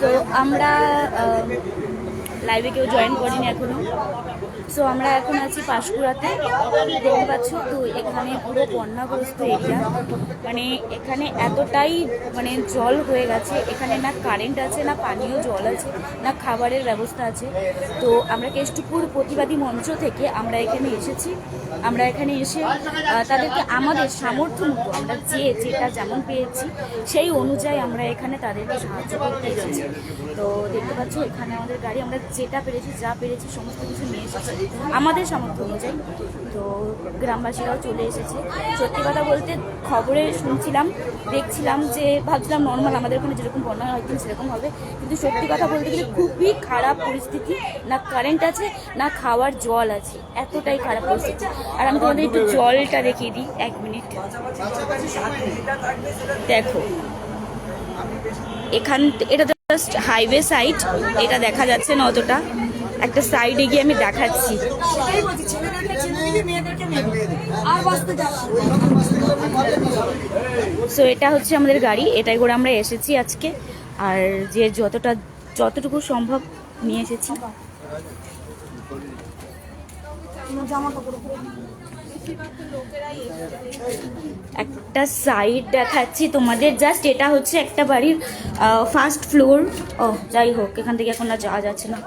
তো আমরা লাইভে কেউ জয়েন করিনি এখনো। সো আমরা এখন আছি পাঁশকুড়াতে, দেখতে পাচ্ছ। তো এখানে পুরো বন্যাগ্রস্ত এরিয়া, মানে এখানে এতটাই মানে জল হয়ে গেছে, এখানে না কারেন্ট আছে, না পানীয় জল আছে, না খাবারের ব্যবস্থা আছে। তো আমরা কেষ্টপুর প্রতিবাদী মঞ্চ থেকে আমরা এখানে এসেছি। আমরা এখানে এসে তাদেরকে আমাদের সামর্থ্য মতো আমরা যেটা যেমন পেয়েছি সেই অনুযায়ী আমরা এখানে তাদেরকে সাহায্য করতে এসেছি। তো দেখতে পাচ্ছ এখানে আমাদের গাড়ি, আমরা যেটা পেরেছি যা পেরেছি সমস্ত কিছু নিয়ে এসেছি আমাদের সামর্থ্য অনুযায়ী। তো গ্রামবাসীরাও চলে এসেছে। সত্যি কথা বলতে খবরে শুনছিলাম, দেখছিলাম, যে ভাবছিলাম নর্মাল আমাদের ওখানে যেরকম বন্যা হয় সেরকম হবে, কিন্তু সত্যি কথা বলতে গেলে খুবই খারাপ পরিস্থিতি। না কারেন্ট আছে, না খাওয়ার জল আছে, এতটাই খারাপ পরিস্থিতি। আর আমি তোমাদের একটু জলটা দেখিয়ে দিই, 1 মিনিট। দেখো এখান, এটা জাস্ট হাইওয়ে সাইড, এটা দেখা যাচ্ছে না অতটা, একটা সাইডে গিয়ে আমি দেখাচ্ছি। সো এটা হচ্ছে আমাদের গাড়ি, এটাই করে আমরা এসেছি আজকে। আর যে যতটুকু সম্ভব নিয়ে এসেছি। একটা সাইড দেখাচ্ছি তোমাদের, জাস্ট এটা হচ্ছে একটা বাড়ির ফার্স্ট ফ্লোর। ও যাই হোক, এখান থেকে এখন আর যাওয়া যাচ্ছে না।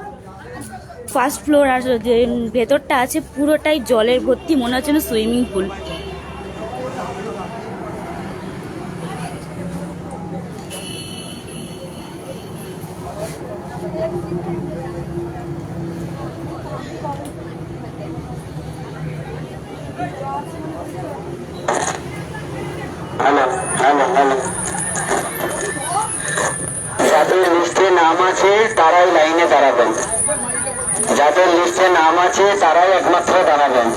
ফার্স্ট ফ্লোর, আর যে ভেতরটা আছে পুরোটাই জলের ভর্তি, মনে হচ্ছে না সুইমিং পুল। যাদের লিস্টে নাম আছে তারাই লাইনে দাঁড়াবেন, যাদের লিস্টে নাম আছে তারাই একমাত্র দাঁড়াবেন।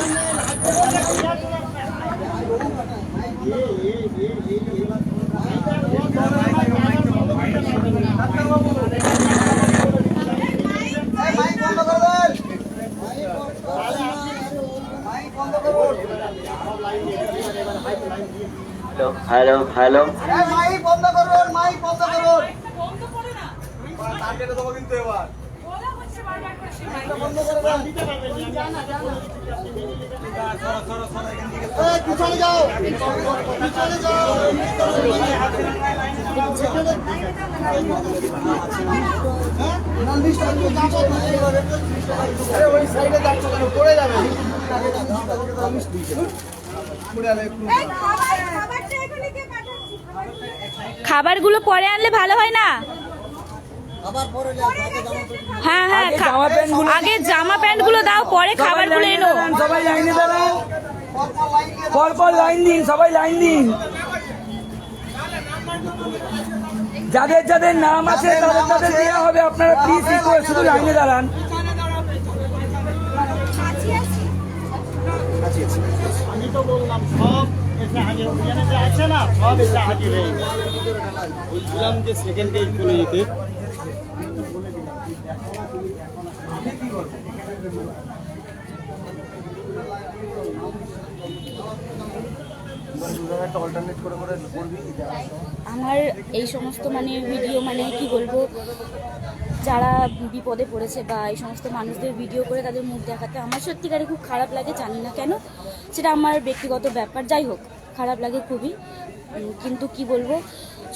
হ্যালো হ্যালো, মাইক বন্ধ করুন, মাইক বন্ধ করুন। টার্গেটে দেবো কিন্তু এবার। পিছনে যাও, পিছনে যাও। ওই সাইডে যাচ্ছ কেন, পড়ে যাবে। খাবারগুলো পরে আনলে ভালো হয় না? হ্যাঁ হ্যাঁ, আগে জামা প্যান্ট গুলো দাও, পরে খাবারগুলো এনো। সবাই লাইনে দাঁড়ান, পরপর লাইন দিন, সবাই লাইন দিন। যাদের যাদের নাম আছে তাদের তাদের দেওয়া হবে, আপনারা প্লিজ শুধু লাইনে দাঁড়ান। আমি তো বললাম সব এসে হাজির, ওখানে যে আছে না সব এসে হাজির হয়ে গেছে। বলছিলাম যে সেকেন্ডে চলে যেতে। আমার এই সমস্ত মানে ভিডিও, মানে কি বলবো, যারা বিপদে পড়েছে বা এই সমস্ত মানুষদের ভিডিও করে তাদের মুখ দেখাতে আমার সত্যিকারে খুব খারাপ লাগে। জানি না কেন, সেটা আমার ব্যক্তিগত ব্যাপার। যাই হোক, খারাপ লাগে খুবই। কিন্তু কি বলবো,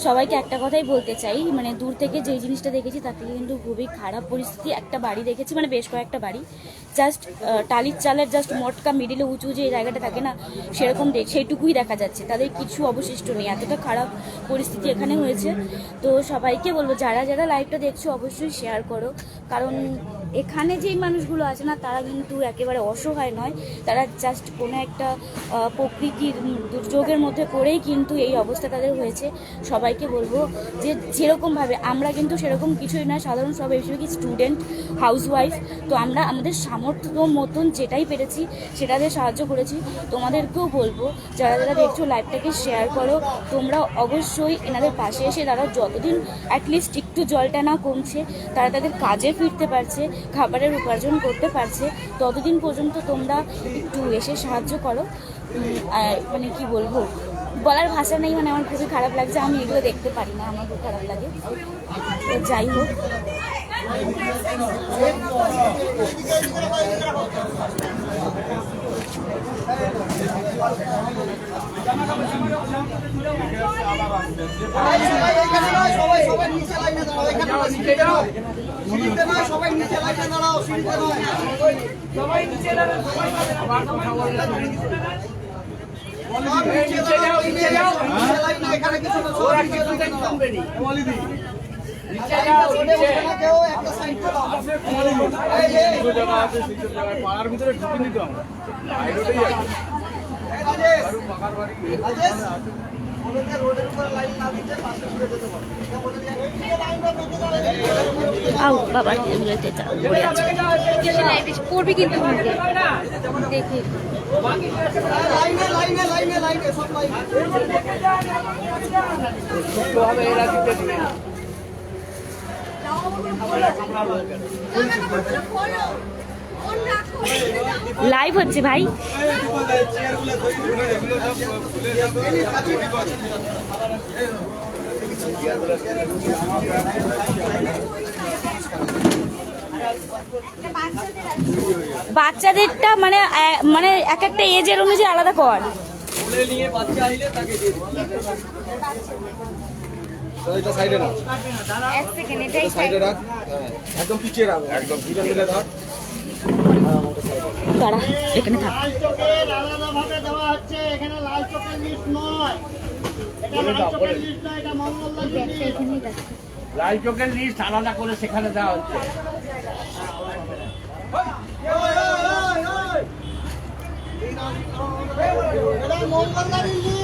সবাইকে একটা কথাই বলতে চাই, মানে দূর থেকে যে জিনিসটা দেখেছি তার থেকে কিন্তু খুবই খারাপ পরিস্থিতি। একটা বাড়ি দেখেছি, মানে বেশ কয়েকটা বাড়ি, জাস্ট টালির চালের জাস্ট মটকা মিডিলে উঁচু যে জায়গাটা থাকে না, সেরকম সেইটুকুই দেখা যাচ্ছে, তাদের কিছু অবশিষ্ট নেই। এতটা খারাপ পরিস্থিতি এখানে হয়েছে। তো সবাইকে বলবো, যারা যারা লাইভটা দেখছো অবশ্যই শেয়ার করো, কারণ এখানে যেই মানুষগুলো আছে না তারা কিন্তু একেবারে অসহায় নয়, তারা জাস্ট কোনো একটা প্রকৃতির দুর্যোগের মধ্যে পড়েই কিন্তু এই অবস্থা তাদের হয়েছে। সবাইকে বলবো যে যেরকমভাবে আমরা কিন্তু সেরকম কিছুই না, সাধারণ সব বেশিরভাগই স্টুডেন্ট, হাউসওয়াইফ। তো আমরা আমাদের সামর্থ্য মতন যেটাই পেরেছি সেটাতে সাহায্য করেছি। তোমাদেরকেও বলবো, যারা যারা দেখছো লাইভটাকে শেয়ার করো, তোমরা অবশ্যই এনাদের পাশে এসে দাঁড়াও। যতদিন অ্যাটলিস্ট একটু জলটা না কমছে, তারা তাদের কাজে ফিরতে পারছে, খাবারের উপার্জন করতে পারছে, ততদিন পর্যন্ত তোমরা একটু এসে সাহায্য করো। আর মানে কি বলবো, বলার ভাষা নেই, মানে আমার খুবই খারাপ লাগছে। আমি এগুলো দেখতে পারি না, আমার খুব খারাপ লাগে। তো যাই হোক, পাড়ার ভিতরে ঢুকে নিত আউ বাবা এগুলোতে পড়ে আছে। পড়বি কিন্তু দেখে লাইভ হচ্ছে ভাই। বাচ্চাদেরটা মানে মানে এক একটা এজের অনুযায়ী আলাদা কর। এক সেকেন্ড এটাই একদম পিছিয়ে রাখ, একদম পিছন দিকে ধর। দাঁড়া এখানে থাক। লাল চকের আলাদাভাবে দেওয়া হচ্ছে, এখানে লাল চকের লিস্ট নয়, এটা লাল চকের লিস্ট নয়, এটা মঙ্গলবার লাল চোখের লিস্ট আলাদা করে সেখানে দেওয়া হচ্ছে। এটা মঙ্গলবারের লিস্ট।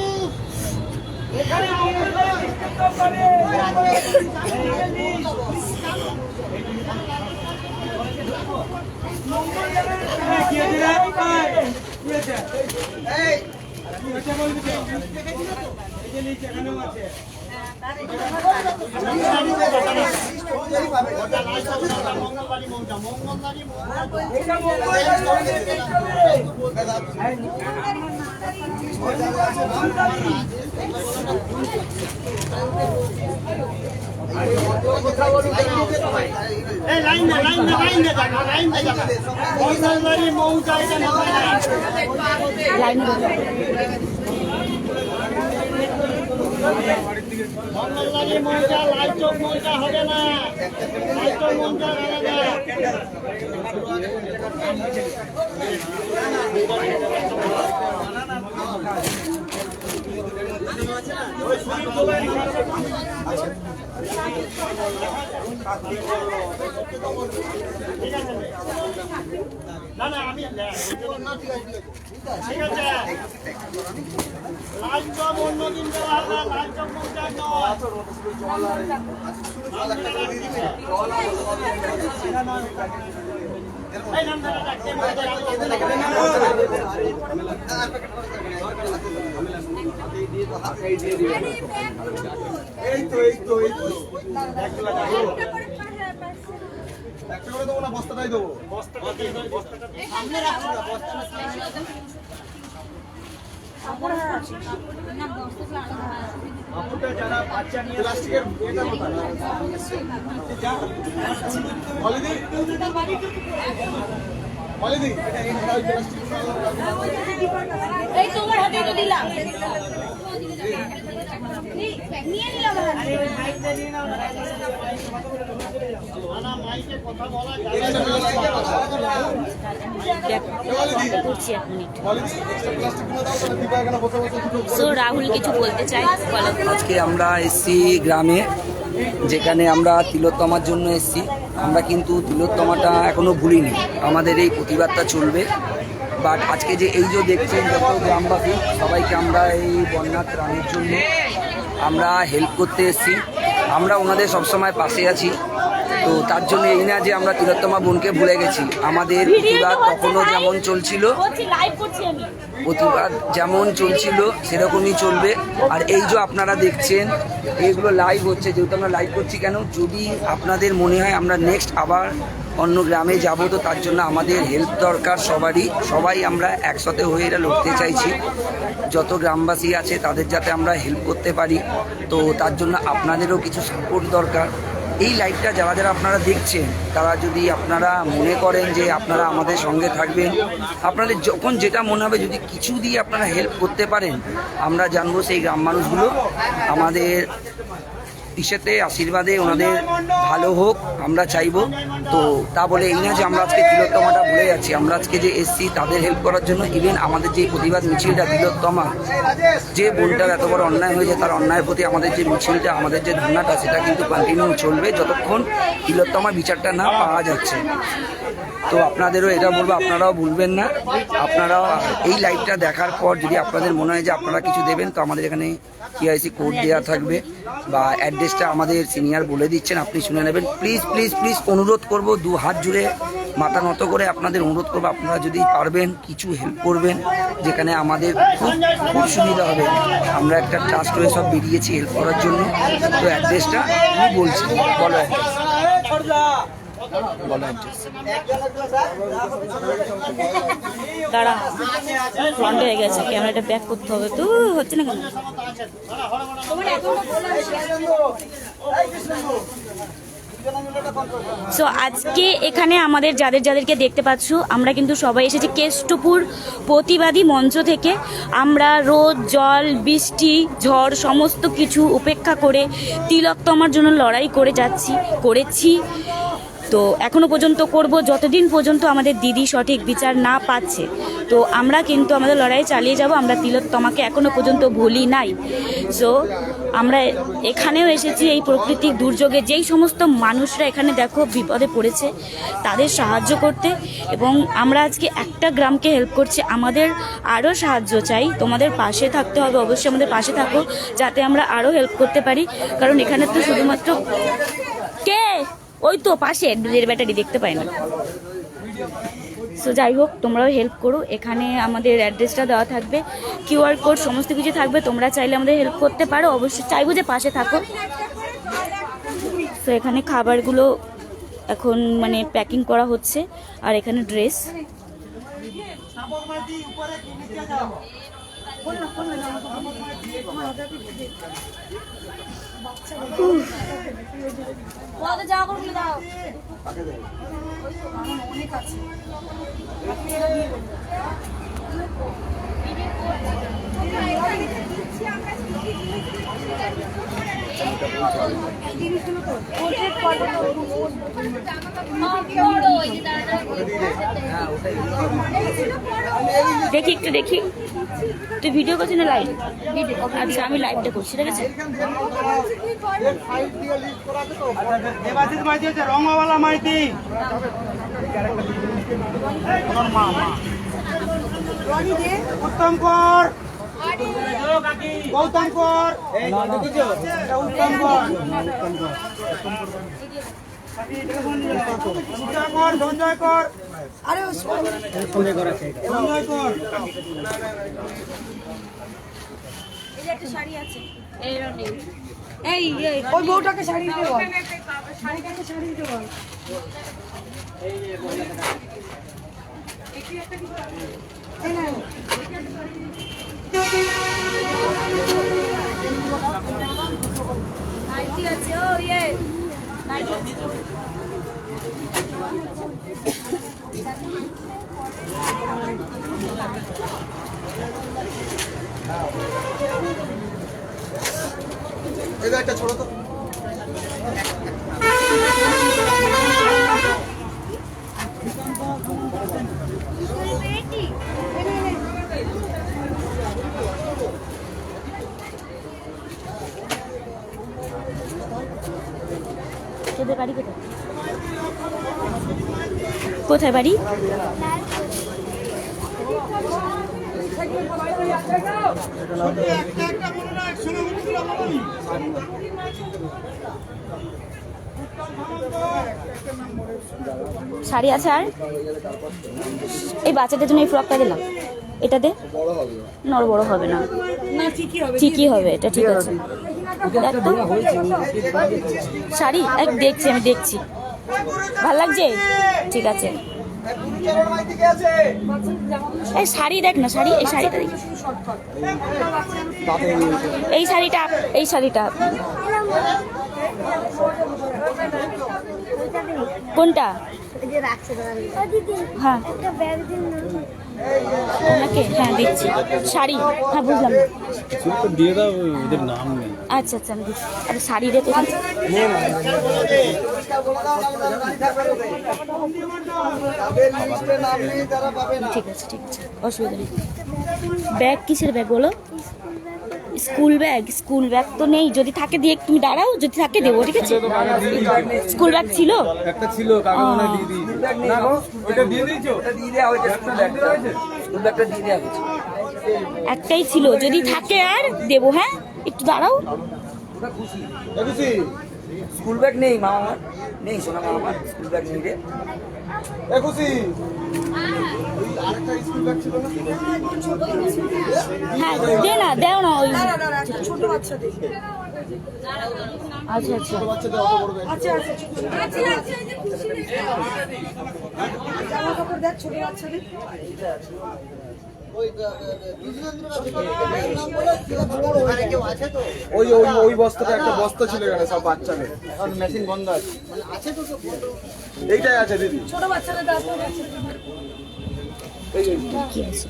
মঙ্গলবাড়ি মৌজা লাল চক মৌজা হবে না, লাল চক মৌজা আলাদা। না না আমি ঠিক আছে, লাল চক অন্যদিন দেওয়া হবে, লাল চক মৌজা একটা করে দেবো না, বস্তাটাই দেবো। যারা বাচ্চা নিয়ে প্লাস্টিকের এটা কোথায় এই তোমার হাতে তো দিলাম, নিয়ে নিলাম। করছি 1 মিনিট। সো রাহুল কিছু বলতে চাই, বলো। আজকে আমরা এসছি গ্রামে, যেখানে আমরা তিলোত্তমার জন্য এসছি। আমরা কিন্তু তিলোত্তমাটা এখনো ভুলিনি, আমাদের এই প্রতিবাদটা চলবে। বাট আজকে যে এই যে দেখছেন যত গ্রামবাসী, সবাইকে আমরা এই বন্যা ত্রাণের জন্য আমরা হেল্প করতে এসেছি। আমরা ওনাদের সবসময় পাশে আছি। তো তার জন্য এই না যে আমরা তিলোত্তমা বোনকে ভুলে গেছি। আমাদের প্রতিবাদ তখনও যেমন চলছিল, প্রতিবাদ যেমন চলছিল সেরকমই চলবে। আর এই যে আপনারা দেখছেন এইগুলো লাইভ হচ্ছে, যেহেতু আমরা লাইভ করছি কেন, যদি আপনাদের মনে হয় আমরা নেক্সট আবার অন্য গ্রামে যাব, তো তার জন্য আমাদের হেল্প দরকার সবারই। সবাই আমরা একসাথে হয়ে এটা লড়তে চাইছি। যত গ্রামবাসী আছে তাদের যাতে আমরা হেল্প করতে পারি, তো তার জন্য আপনাদেরও কিছু সাপোর্ট দরকার। এই লাইভটা যারা যারা আপনারা দেখছেন, তারা যদি আপনারা মনে করেন যে আপনারা আমাদের সঙ্গে থাকবেন, আপনাদের যখন যেটা মনে হবে যদি কিছু দিয়ে আপনারা হেল্প করতে পারেন, আমরা জানবো সেই গ্রাম মানুষগুলো আমাদের ইসেতে আশীর্বাদে ওনাদের ভালো হোক আমরা চাইবো। তো তা বলে এই না যে আমরা আজকে তিলোত্তমাটা ভুলে যাচ্ছি, আমরা আজকে যে এসছি তাদের হেল্প করার জন্য। ইভেন আমাদের যে প্রতিবাদ মিছিলটা তিলোত্তমা, যে বোনটার এত বড় অন্যায় হয়েছে তার অন্যায়ের প্রতি আমাদের যে মিছিলটা, আমাদের যে ধর্নাটা, সেটা কিন্তু কন্টিনিউ চলবে যতক্ষণ তিলোত্তমা বিচারটা না পাওয়া যাচ্ছে। তো আপনাদেরও এটা বলবো, আপনারাও ভুলবেন না, আপনারাও এই লাইভটা দেখার পর যদি আপনাদের মনে হয় যে আপনারা কিছু দেবেন, তো আমাদের এখানে কেআইসি কোড দেওয়া থাকবে বা অ্যাড্রেসটা আমাদের সিনিয়র বলে দিচ্ছেন, আপনি শুনে নেবেন। প্লিজ প্লিজ প্লিজ অনুরোধ করব, দু হাত জুড়ে মাথা নত করে আপনাদের অনুরোধ করবো, আপনারা যদি পারবেন কিছু হেল্প করবেন, যেখানে আমাদের খুব খুব সুবিধা হবে। আমরা একটা ট্রাস্ট হয়ে সব বেরিয়েছি হেল্প করার জন্য। তো অ্যাড্রেসটা আমি বলছি, বলো দাঁড়া, ফ্রন্ট হয়ে গেছে, ক্যামেরাটা ব্যাক করতে হবে। তো হচ্ছে না কেন? সো আজকে এখানে আমাদের যাদেরকে দেখতে পাচ্ছ, আমরা কিন্তু সবাই এসেছি কেষ্টপুর প্রতিবাদী মঞ্চ থেকে। আমরা রোদ, জল, বৃষ্টি, ঝড় সমস্ত কিছু উপেক্ষা করে তিলোত্তমার জন্য লড়াই করেছি। তো এখনো পর্যন্ত করব, যতদিন পর্যন্ত আমাদের দিদি সঠিক বিচার না পাচ্ছে। তো আমরা কিন্তু আমাদের লড়াই চালিয়ে যাব, আমরা তিলোত্তমাকে এখনো পর্যন্ত ভুলি নাই। সো আমরা এখানেও এসেছি এই প্রাকৃতিক দুর্যোগে যেই সমস্ত মানুষরা এখানে দেখো বিপদে পড়েছে তাদের সাহায্য করতে। এবং আমরা আজকে একটা গ্রামকে হেল্প করছি, আমাদের আরও সাহায্য চাই, তোমাদের পাশে থাকতে হবে, অবশ্যই আমাদের পাশে থাকো যাতে আমরা আরও হেল্প করতে পারি। কারণ এখানে তো শুধুমাত্র কে ওই তো পাশে ব্যাটারি দেখতে পাই না। সো যাই হোক, তোমরাও হেল্প করো। এখানে আমাদের অ্যাড্রেসটা দেওয়া থাকবে, কিউআর কোড সমস্ত কিছু থাকবে, তোমরা চাইলে আমাদের হেল্প করতে পারো। অবশ্যই চাইবো যে পাশে থাকো। তো এখানে খাবারগুলো এখন মানে প্যাকিং করা হচ্ছে, আর এখানে ড্রেস। দেখি একটু দেখি, তুই ভিডিও করছিস না লাইভ? আচ্ছা, আমি লাইভটা করছি, ঠিক আছে? দেবাশিস মাইতি হচ্ছে রঙওয়ালা মাইতি। উত্তম কর, গৌতম কর, উত্তম কর, সঞ্জয় কর, আরে সঞ্জয় কর আছে, সঞ্জয় কর। এই যে একটা শাড়ি আছে, এই ওই বউটাকে শাড়ি দিতে বল, শাড়িটাকে শাড়ি দিতে বল। এই না নাইটি আছে, ও ইয়ে নাইটি এটা একটা ছোট তো তোদের বাড়ি কোথায়? কোথায় বাড়ি? শাড়ি আছে, আর এই বাচ্চাদের জন্য এই ফ্রকটা দিলাম, এটাতে বড় হবে না, ঠিকই হবে, এটা ঠিক আছে। শাড়ি দেখছি, আমি দেখছি, ভাল লাগছে, ঠিক আছে। এই শাড়ি দেখ না, শাড়ি, এই শাড়িটা দেখ, এই শাড়িটা কোনটা? হ্যাঁ ওনাকে, হ্যাঁ দিচ্ছি। শাড়ি, হ্যাঁ বুঝলাম। দিয়ে দাও, ওদের নাম নেই। আচ্ছা আচ্ছা আমি দিচ্ছি। আরে শাড়ি রেখে দিচ্ছি। ঠিক আছে ঠিক আছে, অসুবিধা নেই। ব্যাগ কিসের ব্যাগ বলো? School bag? স্কুল ব্যাগ তো নেই, যদি থাকে দিয়ে তুমি দাঁড়াও, যদি থাকে দেবো, ঠিক আছে? স্কুল ব্যাগ ছিল একটা ছিল, কাকা মনে হয় দিয়ে দিয়েছে। না গো, ওটা দিয়ে দিয়েছো? ওটা দিয়ে দেওয়া হয়েছে, স্কুল ব্যাগটা দিয়ে দেওয়া হয়েছে। একটাই ছিল, যদি থাকে আর দেবো। হ্যাঁ একটু দাঁড়াও। ওটা খুশি। দেখেছি স্কুল ব্যাগ নেই মা আমার, নেই সোনা মা আমার, স্কুল ব্যাগ নেই রে। দেখুছি আরেকটা স্কুল ব্যাগ ছিল না? হ্যাঁ দে না, দেও না ওই ছোট বাচ্চাদের। আচ্ছা আচ্ছা বাচ্চাদের অত বড় ব্যাগ। ওই ওই ওই বস্তাটা একটা বস্তা ছিল এখানে সব বাচ্চাদের, এখন মেশিন বন্ধ আছে। এইটাই আছে দিদি। ছোট বাচ্চাদের কি আছে?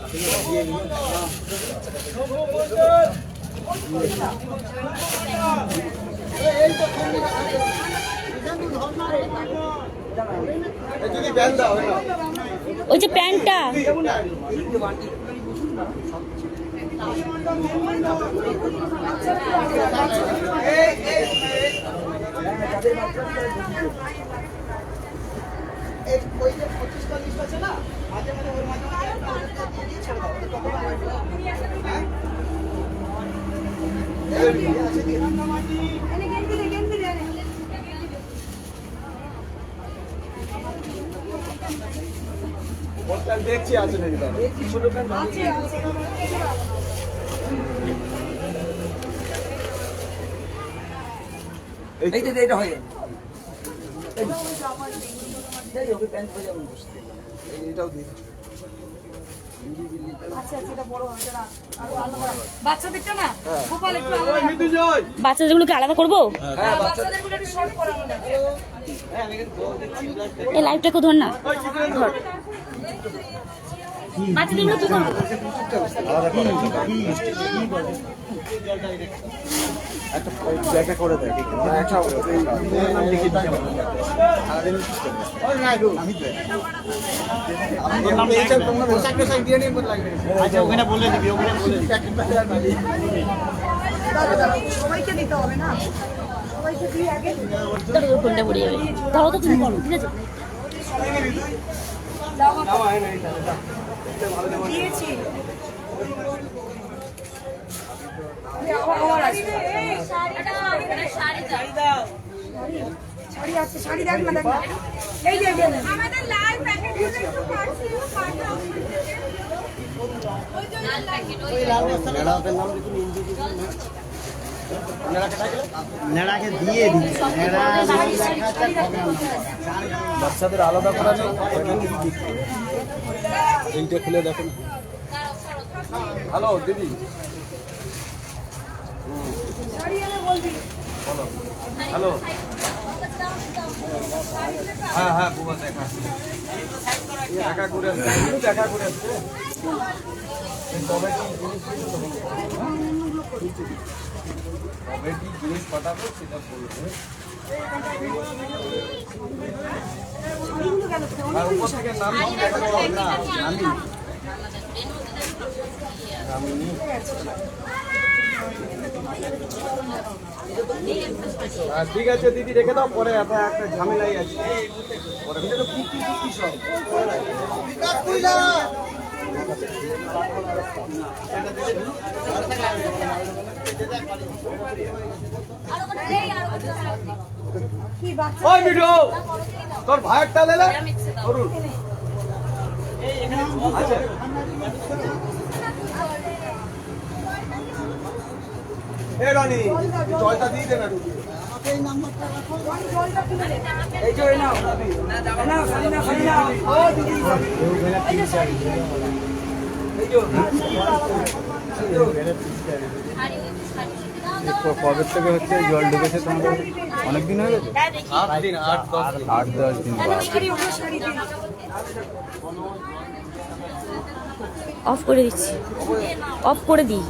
দিদি ব্যান দাও না। ওই যে প্যান্টটা। দেখছি আছে নাকি দাদা। এই যে এটা হয়ে যাবে। এই ওকে প্যান্ট পরে যাবেন বসতে। এইটাও দিই। বাচ্চাদেরটা না গোপাল একটু আলাদা। বাচ্চাদেরগুলোকে আলাদা করবো? হ্যাঁ বাচ্চা বাচ্চাদেরগুলো একটু শর্ট করানো না। এই লাইটটাকে ধর না, ধর। বাচ্চাদেরগুলো কি করবো? একটা করে দেয় একটা নাম লিখে দিতে আচ্ছা ওখানে বলে দিবি, ওখানে বলে দিবি। সবাইকে দিতে হবে না, সবাইকে দিয়ে আগে ধরো, ওর ফোনটা পড়ে যাবে। ধরো তো তুমি করো, ঠিক আছে? দিয়েছি। শাড়ি আছে, শাড়ি দেখ না, দেখ না। এই যে আমাদের লাল প্যাকেট গুলো একটু পাঠিয়ে পাঠাও। নেড়াকে দিয়ে দিই, বাচ্চাদের আলাদা করা নেই। এইটা খুলে দেখুন। হ্যালো দিদি, হ্যালো। হ্যাঁ হ্যাঁ বুবা দেখা দেখা করে আসছে, দেখা করে আসছে। কবে কি জিনিস পাঠাবো সেটা বলবে। আর উপর থেকে নাম দেখা করো না, ঠিক আছে দিদি রেখে দাও, পরে একটা ঝামেলাই আছে পরে। ওই ভিডিও তোর ভাইয়েরটা লে করুন। আচ্ছা এ রনি জলটা দিয়ে দে না রুটি। এই যে নাও নাও শাড়ি নাও, শাড়ি নাও। ও দিদি এই যে কবে থেকে হচ্ছে জল ঢুকেছে তোমাদের? অনেক দিন হয়ে গেছে? 8-10 দিন অফ করে দিচ্ছি, অফ করে দিই।